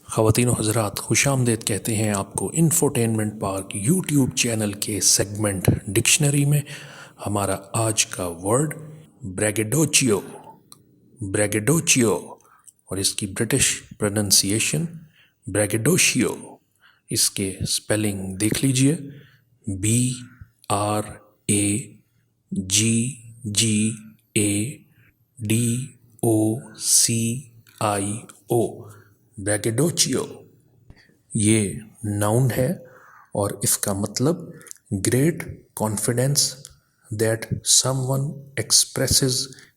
خواتین و حضرات، خوش آمدید کہتے ہیں آپ کو انفوٹینمنٹ پارک یوٹیوب چینل کے سیگمنٹ ڈکشنری میں۔ ہمارا آج کا ورڈ بریگیڈوچیو، بریگیڈوچیو، اور اس کی برٹش پروننسیشن بریگیڈوشیو۔ اس کے سپیلنگ دیکھ لیجئے، BRAGGOCIO، بریگیڈوچیو۔ یہ ناؤن ہے اور اس کا مطلب great confidence that someone expresses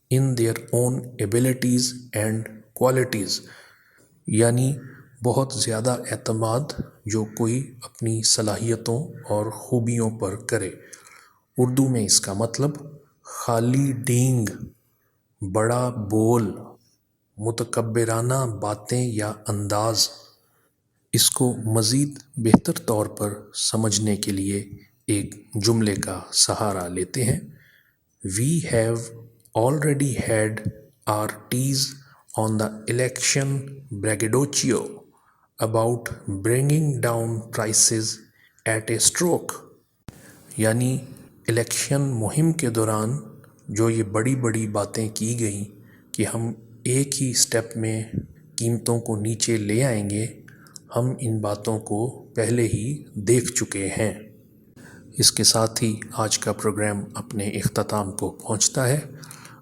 in their own abilities and qualities, یعنی بہت زیادہ اعتماد جو کوئی اپنی صلاحیتوں اور خوبیوں پر کرے۔ اردو میں اس کا مطلب خالی ڈینگ، بڑا بول، متکبرانہ باتیں یا انداز۔ اس کو مزید بہتر طور پر سمجھنے کے لیے ایک جملے کا سہارا لیتے ہیں۔ We have already had our teas on the election braggadocio about bringing down prices at a stroke، یعنی الیکشن مہم کے دوران جو یہ بڑی بڑی باتیں کی گئیں کہ ہم ایک ہی سٹیپ میں قیمتوں کو نیچے لے آئیں گے، ہم ان باتوں کو پہلے ہی دیکھ چکے ہیں۔ اس کے ساتھ ہی آج کا پروگرام اپنے اختتام کو پہنچتا ہے۔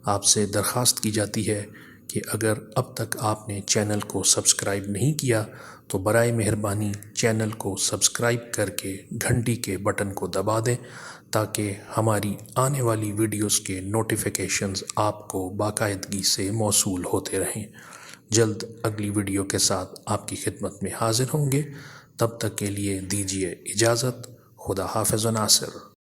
آپ سے درخواست کی جاتی ہے کہ اگر اب تک آپ نے چینل کو سبسکرائب نہیں کیا تو برائے مہربانی چینل کو سبسکرائب کر کے گھنٹی کے بٹن کو دبا دیں تاکہ ہماری آنے والی ویڈیوز کے نوٹیفیکیشنز آپ کو باقاعدگی سے موصول ہوتے رہیں۔ جلد اگلی ویڈیو کے ساتھ آپ کی خدمت میں حاضر ہوں گے۔ تب تک کے لیے دیجیے اجازت۔ خدا حافظ و ناصر۔